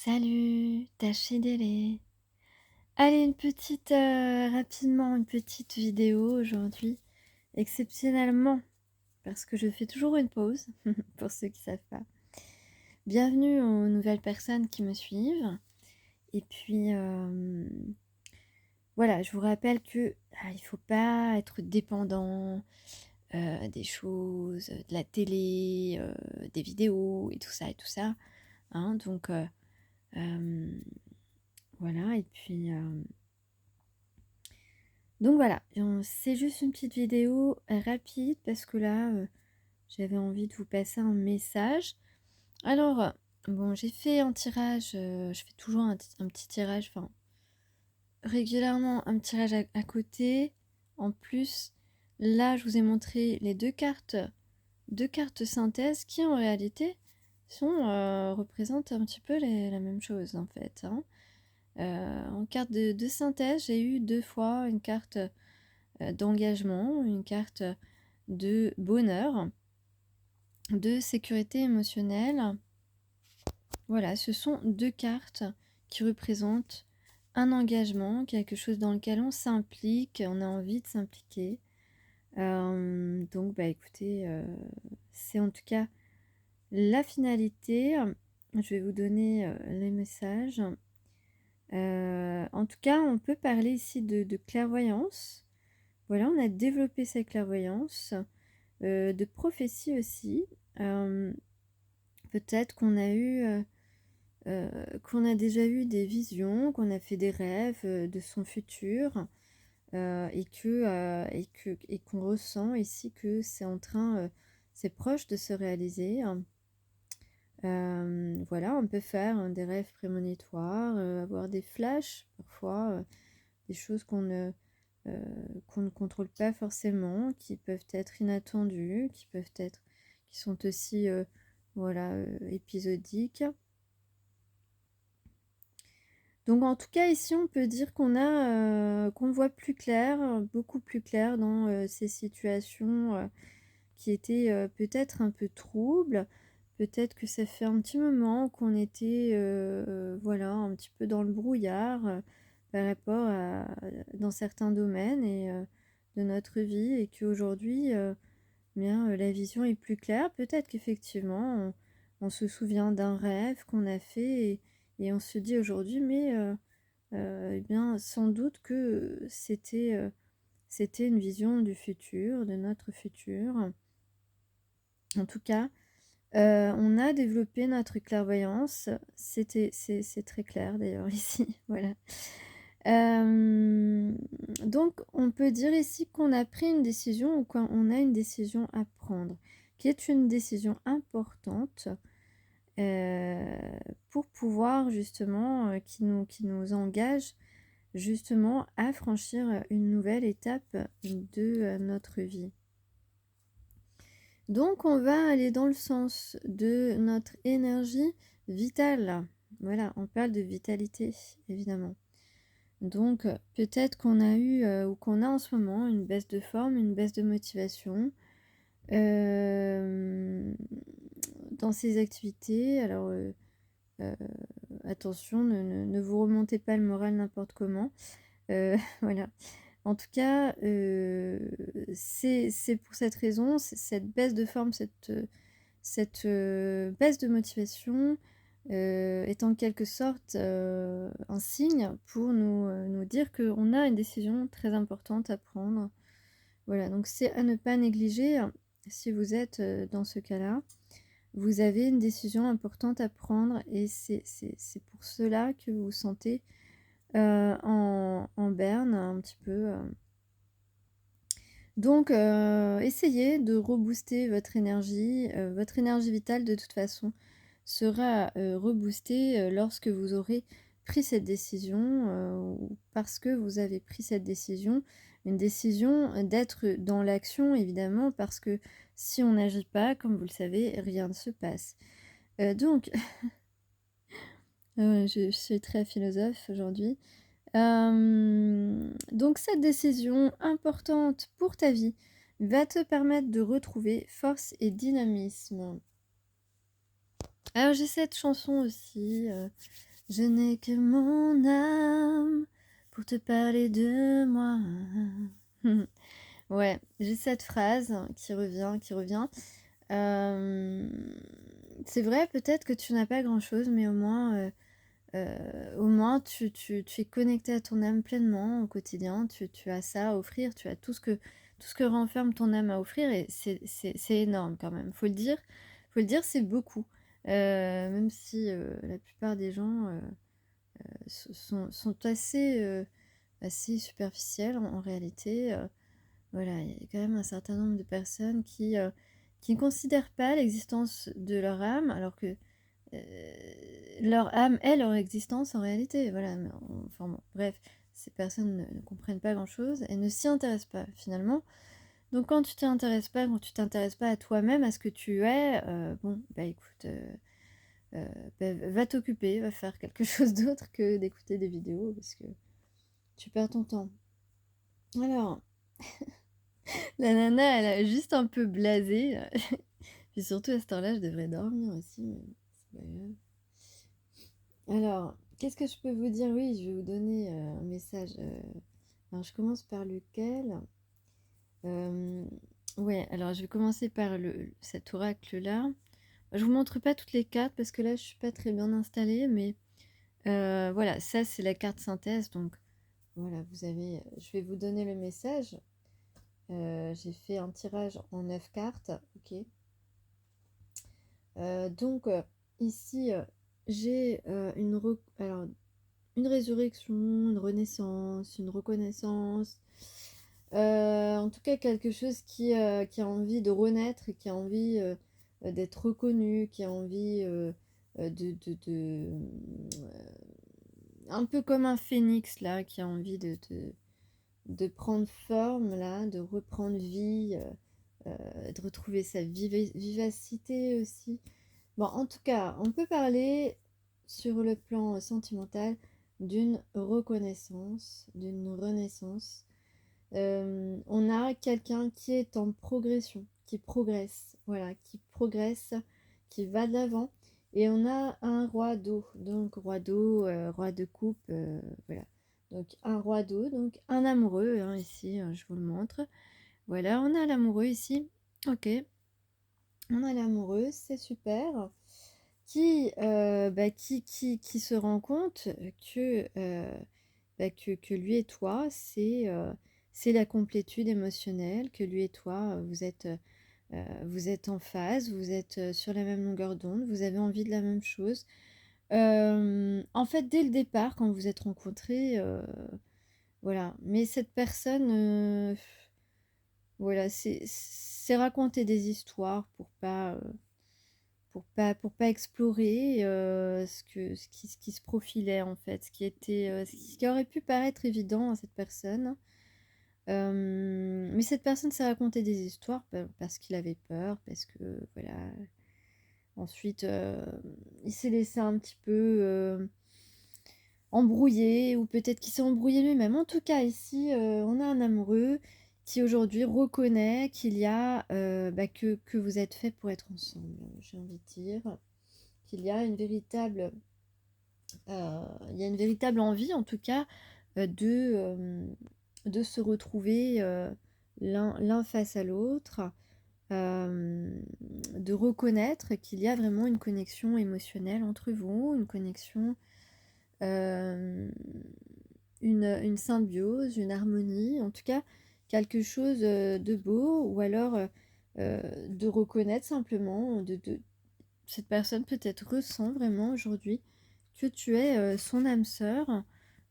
Salut, Tachidélé. Allez, rapidement, une petite vidéo aujourd'hui, exceptionnellement, parce que je fais toujours une pause, pour ceux qui savent pas. Bienvenue aux nouvelles personnes qui me suivent. Et puis, voilà, je vous rappelle que il faut pas être dépendant des choses, de la télé, des vidéos et tout ça et tout ça. Hein, donc, voilà, et puis... Donc voilà, c'est juste une petite vidéo rapide parce que là, j'avais envie de vous passer un message. Alors, bon, j'ai fait un tirage, je fais toujours un petit tirage, enfin, régulièrement un tirage à côté. En plus, là, je vous ai montré les deux cartes synthèse qui en réalité représentent un petit peu la même chose en fait. Hein. En carte de synthèse, j'ai eu deux fois une carte d'engagement, une carte de bonheur, de sécurité émotionnelle. Voilà, ce sont deux cartes qui représentent un engagement, quelque chose dans lequel on s'implique, on a envie de s'impliquer. Donc, bah écoutez, c'est en tout cas la finalité. Je vais vous donner les messages. En tout cas, on peut parler ici de clairvoyance. Voilà, on a développé sa clairvoyance. De prophétie aussi. Peut-être qu'on a déjà eu des visions, qu'on a fait des rêves de son futur et qu'on ressent ici que c'est proche de se réaliser. Voilà, on peut faire des rêves prémonitoires, avoir des flashs parfois, des choses qu'on ne contrôle pas forcément, qui peuvent être inattendues, qui sont aussi épisodiques. Donc en tout cas ici on peut dire qu'on voit plus clair, beaucoup plus clair dans ces situations qui étaient peut-être un peu troubles. Peut-être que ça fait un petit moment qu'on était un petit peu dans le brouillard par rapport dans certains domaines de notre vie et qu'aujourd'hui, la vision est plus claire. Peut-être qu'effectivement, on se souvient d'un rêve qu'on a fait et on se dit aujourd'hui, mais sans doute que c'était une vision du futur, de notre futur. En tout cas, on a développé notre clairvoyance. C'est très clair d'ailleurs ici. Voilà. Donc, on peut dire ici qu'on a pris une décision ou qu'on a une décision à prendre, qui est une décision importante pour pouvoir justement, qui nous engage justement à franchir une nouvelle étape de notre vie. Donc, on va aller dans le sens de notre énergie vitale. Voilà, on parle de vitalité, évidemment. Donc, peut-être qu'on a eu ou qu'on a en ce moment une baisse de forme, une baisse de motivation dans ces activités. Alors, attention, ne vous remontez pas le moral n'importe comment. Voilà. En tout cas, c'est pour cette raison, cette baisse de forme, cette baisse de motivation est en quelque sorte un signe pour nous dire qu'on a une décision très importante à prendre. Voilà, donc c'est à ne pas négliger si vous êtes dans ce cas-là. Vous avez une décision importante à prendre et c'est pour cela que vous vous sentez en berne un petit peu. Donc, essayez de rebooster votre énergie. Votre énergie vitale, de toute façon, sera reboostée lorsque vous aurez pris cette décision, ou parce que vous avez pris cette décision. Une décision d'être dans l'action, évidemment, parce que si on n'agit pas, comme vous le savez, rien ne se passe. Donc, je suis très philosophe aujourd'hui. Donc cette décision importante pour ta vie va te permettre de retrouver force et dynamisme. Alors j'ai cette chanson aussi, je n'ai que mon âme pour te parler de moi. Ouais, j'ai cette phrase qui revient, qui revient. Hem, c'est vrai peut-être que tu n'as pas grand-chose, mais au moins tu es connecté à ton âme pleinement au quotidien. Tu as ça à offrir, tu as tout ce que renferme ton âme à offrir et c'est énorme quand même. Faut le dire, c'est beaucoup. Même si, la plupart des gens, sont assez superficiels en réalité, voilà, il y a quand même un certain nombre de personnes qui ne considèrent pas l'existence de leur âme, alors que, leur âme est leur existence en réalité, voilà, mais enfin bon, bref, ces personnes ne comprennent pas grand-chose et ne s'y intéressent pas finalement. Donc quand tu t'y intéresses pas, quand tu t'intéresses pas à toi-même, à ce que tu es, bon, bah écoute, bah, va t'occuper, va faire quelque chose d'autre que d'écouter des vidéos parce que tu perds ton temps. Alors, la nana, elle a juste un peu blasé. Puis surtout à cette heure-là, je devrais dormir aussi, mais c'est pas grave. Alors, qu'est-ce que je peux vous dire? Oui, je vais vous donner un message. Alors, je commence par lequel? Euh, ouais, alors je vais commencer par cet oracle-là. Je vous montre pas toutes les cartes parce que là, je suis pas très bien installée, mais voilà, ça c'est la carte synthèse. Donc voilà, je vais vous donner le message. J'ai fait un tirage en 9 cartes, ok. Donc ici, j'ai alors, une résurrection, une renaissance, une reconnaissance. En tout cas, quelque chose qui a envie de renaître, qui a envie d'être reconnu, qui a envie un peu comme un phénix là, qui a envie de prendre forme là, de reprendre vie, de retrouver sa vivacité aussi. Bon, en tout cas, on peut parler sur le plan sentimental d'une reconnaissance, d'une renaissance. On a quelqu'un qui est en progression, qui progresse, voilà, qui progresse, qui va de l'avant. Et on a un roi d'eau, donc roi d'eau, roi de coupe, voilà. Donc un roi d'eau, donc un amoureux, hein, ici, je vous le montre. Voilà, on a l'amoureux ici. Ok, on a l'amoureux, c'est super. Qui se rend compte que lui et toi, c'est la complétude émotionnelle, que lui et toi, vous êtes en phase, vous êtes sur la même longueur d'onde, vous avez envie de la même chose. En fait, dès le départ, quand vous êtes rencontrés, voilà. Mais cette personne, voilà, c'est raconter des histoires pour pas explorer ce qui se profilait en fait, ce qui aurait pu paraître évident à cette personne. Mais cette personne s'est raconté des histoires parce qu'il avait peur, parce que voilà. Ensuite, il s'est laissé un petit peu embrouiller, ou peut-être qu'il s'est embrouillé lui-même. En tout cas, ici, on a un amoureux qui aujourd'hui reconnaît qu'il y a que vous êtes fait pour être ensemble, j'ai envie de dire qu'il y a il y a une véritable envie, en tout cas, de se retrouver l'un face à l'autre, de reconnaître qu'il y a vraiment une connexion émotionnelle entre vous, une connexion, euh, une symbiose, une harmonie, en tout cas quelque chose de beau, ou alors de reconnaître simplement, cette personne peut-être ressent vraiment aujourd'hui que tu es son âme sœur.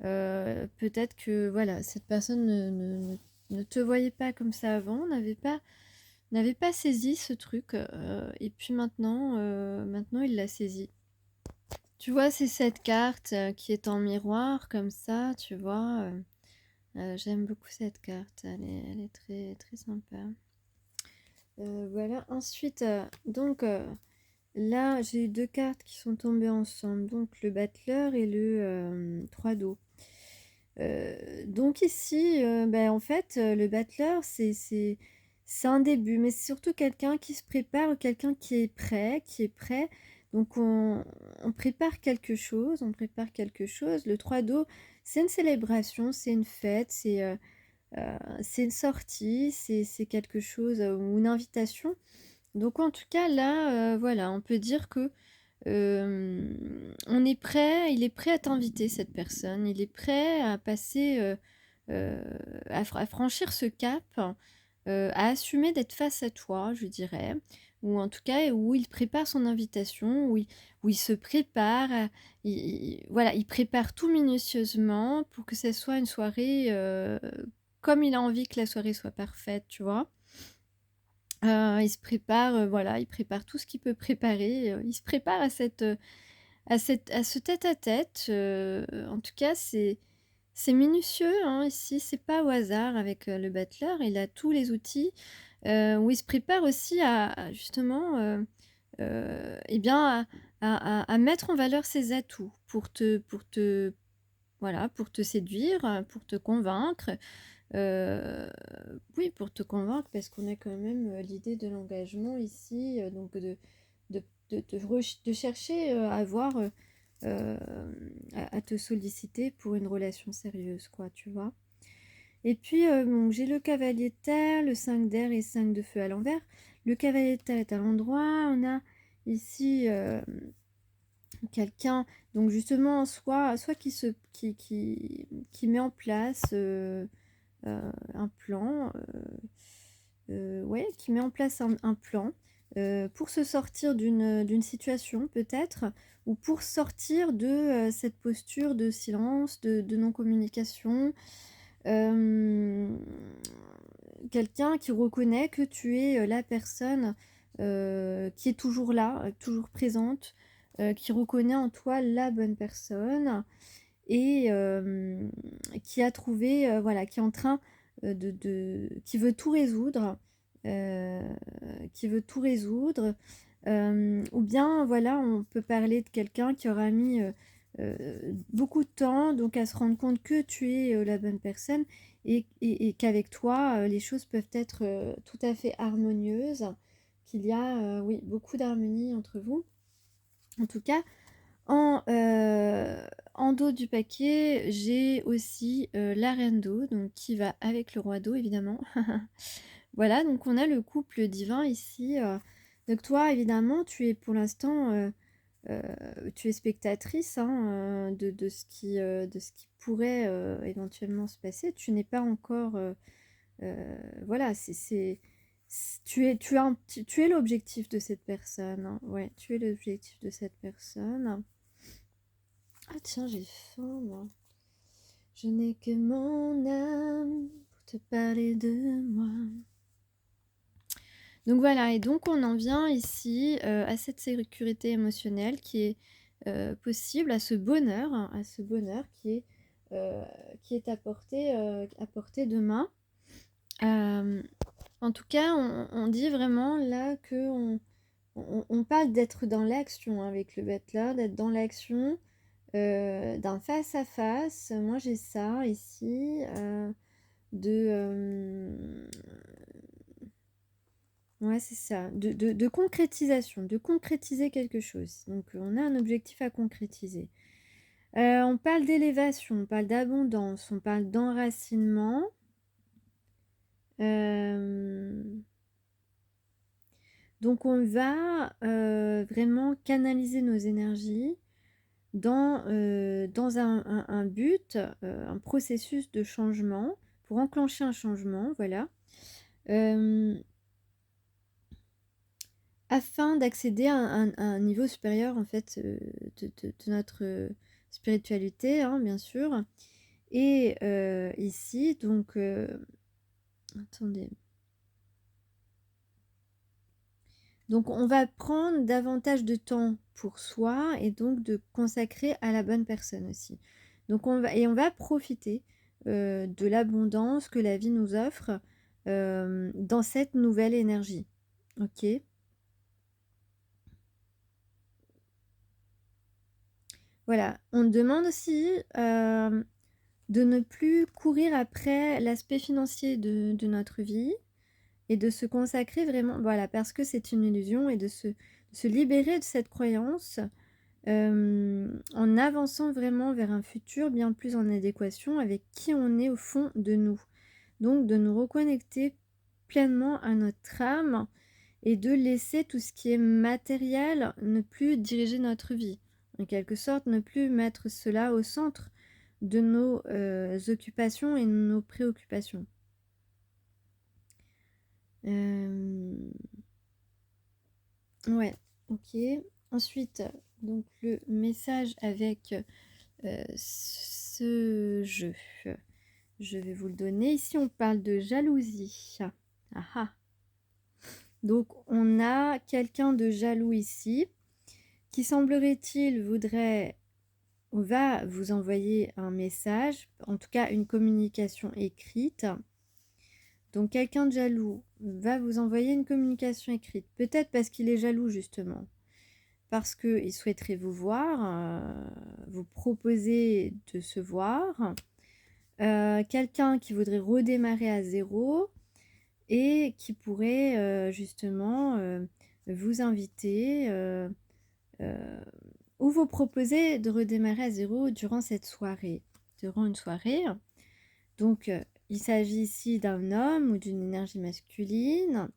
Peut-être que voilà, cette personne ne te voyait pas comme ça avant, n'avait pas saisi ce truc, et puis maintenant il l'a saisi. Tu vois, c'est cette carte qui est en miroir comme ça, tu vois. J'aime beaucoup cette carte, elle est très, très sympa. Voilà, ensuite, là, j'ai eu deux cartes qui sont tombées ensemble, donc le battleur et le 3 d'eau. Donc ici, en fait, le battleur, c'est un début, mais c'est surtout quelqu'un qui se prépare, quelqu'un qui est prêt, qui est prêt. Donc on prépare quelque chose, on prépare quelque chose. Le 3 d'eau, c'est une célébration, c'est une fête, c'est une sortie, c'est quelque chose, ou une invitation. Donc en tout cas là, voilà, on peut dire que, on est prêt il est prêt à t'inviter cette personne. Il est prêt à passer, heu, à franchir ce cap, à assumer d'être face à toi, je dirais. Ou en tout cas, où il prépare son invitation, où il se prépare, voilà, il prépare tout minutieusement pour que ça soit une soirée, comme il a envie que la soirée soit parfaite, tu vois? Il se prépare, voilà, il prépare tout ce qu'il peut préparer, il se prépare à ce tête-à-tête, en tout cas, c'est minutieux, hein, ici, c'est pas au hasard avec, le battleur. Il a tous les outils, où il se prépare aussi à justement, et bien, à mettre en valeur ses atouts pour te voilà, pour te séduire, pour te convaincre. Heu, oui, pour te convaincre parce qu'on a quand même, l'idée de l'engagement ici, donc de chercher, à avoir, à te solliciter pour une relation sérieuse quoi, tu vois? Et puis, bon, j'ai le cavalier de terre, le 5 d'air et 5 de feu à l'envers. Le cavalier de terre est à l'endroit, on a ici, quelqu'un donc justement soit qui met en place, un plan, ouais, qui met en place un plan, pour se sortir d'une situation peut-être, ou pour sortir de, cette posture de silence, de non-communication. Hem, Quelqu'un qui reconnaît que tu es, la personne, qui est toujours là, toujours présente, qui reconnaît en toi la bonne personne et qui a trouvé, voilà, qui est en train, qui veut tout résoudre, heu, qui veut tout résoudre. Ou bien, voilà, on peut parler de quelqu'un qui aura mis, beaucoup de temps, donc à se rendre compte que tu es, la bonne personne et qu'avec toi, les choses peuvent être, tout à fait harmonieuses, qu'il y a, oui, beaucoup d'harmonie entre vous. En tout cas, en, en dos du paquet, j'ai aussi, la reine d'eau, donc qui va avec le roi d'eau évidemment. Voilà, donc on a le couple divin ici, donc toi évidemment tu es pour l'instant, tu es spectatrice, hein, de ce qui pourrait, éventuellement se passer. Tu n'es pas encore, voilà, tu es l'objectif de cette personne, hein. Ouais, tu es l'objectif de cette personne. Ah tiens, j'ai faim moi. Je n'ai que mon âme pour te parler de moi. Donc voilà, et donc on en vient ici, à cette sécurité émotionnelle qui est, possible, à ce bonheur heu, qui est à portée de main. Hem, En tout cas, on dit vraiment là qu'on parle d'être dans l'action avec le bachelor, d'être dans l'action, d'un face à face. Moi, j'ai ça ici, de, ouais, c'est ça, de concrétisation, de concrétiser quelque chose. Donc, on a un objectif à concrétiser. On parle d'élévation, on parle d'abondance, on parle d'enracinement. Hem, donc on va, vraiment canaliser nos énergies dans un but, un processus de changement, pour enclencher un changement, voilà. Hem, Afin d'accéder à un niveau supérieur en fait, de notre, spiritualité, hein, bien sûr. Et ici donc, attendez. Donc on va prendre davantage de temps pour soi et donc de consacrer à la bonne personne aussi. Donc on va profiter, de l'abondance que la vie nous offre, dans cette nouvelle énergie. OK? Voilà. On demande aussi, de ne plus courir après l'aspect financier de notre vie et de se consacrer vraiment, voilà, parce que c'est une illusion, et de se libérer de cette croyance, en avançant vraiment vers un futur bien plus en adéquation avec qui on est au fond de nous. Donc de nous reconnecter pleinement à notre âme et de laisser tout ce qui est matériel ne plus diriger notre vie. En quelque sorte, ne plus mettre cela au centre de nos, occupations et de nos préoccupations. Hem, ouais, OK. Ensuite, donc le message avec, ce jeu. Je vais vous le donner. Ici, on parle de jalousie. Ah ah! Donc on a quelqu'un de jaloux ici, qui semblerait-il voudrait ou va vous envoyer un message, en tout cas une communication écrite. Donc quelqu'un de jaloux va vous envoyer une communication écrite, peut-être parce qu'il est jaloux justement, parce qu'il souhaiterait vous voir, vous proposer de se voir. Quelqu'un qui voudrait redémarrer à zéro et qui pourrait, justement, vous inviter, heu, ou vous proposer de redémarrer à zéro durant cette soirée, durant une soirée. Donc, il s'agit ici d'un homme ou d'une énergie masculine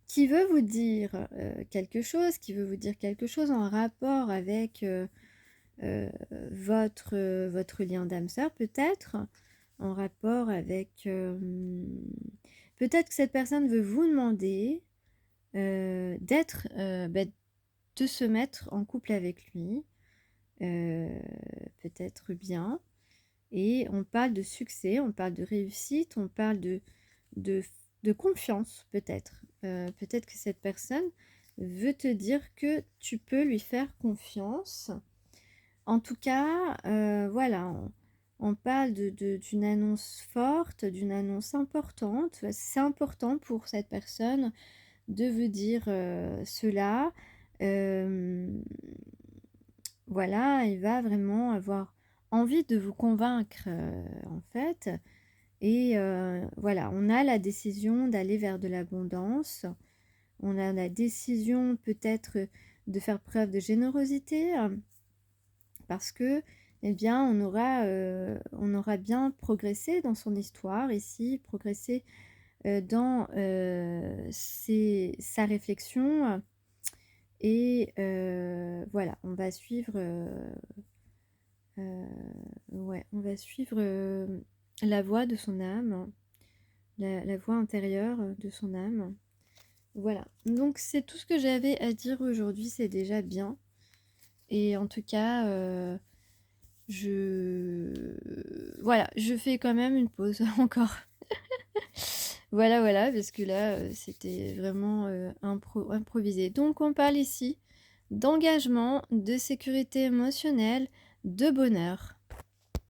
qui veut vous dire, quelque chose, qui veut vous dire quelque chose en rapport avec, votre lien d'âme sœur peut-être, en rapport avec, peut-être que cette personne veut vous demander, d'être, de se mettre en couple avec lui, heu, peut-être bien et on parle de succès, on parle de réussite, on parle de de confiance peut-être. Peut-être que cette personne veut te dire que tu peux lui faire confiance. En tout cas, voilà, on parle d'une annonce forte, d'une annonce importante. C'est important pour cette personne de vous dire, cela. Hem, voilà, il va vraiment avoir envie de vous convaincre, en fait et voilà, on a la décision d'aller vers de l'abondance. On a la décision peut-être, de faire preuve de générosité. Parce que, eh bien, on aura bien progressé dans son histoire ici, progressé, dans, sa réflexion, et voilà, on va suivre, ouais, on va suivre, la voix de son âme, la voix intérieure, de son âme. Voilà, donc c'est tout ce que j'avais à dire aujourd'hui, c'est déjà bien et en tout cas, voilà, je fais quand même une pause encore. Voilà, voilà, parce que là, c'était vraiment, improvisé. Donc on parle ici d'engagement, de sécurité émotionnelle, de bonheur.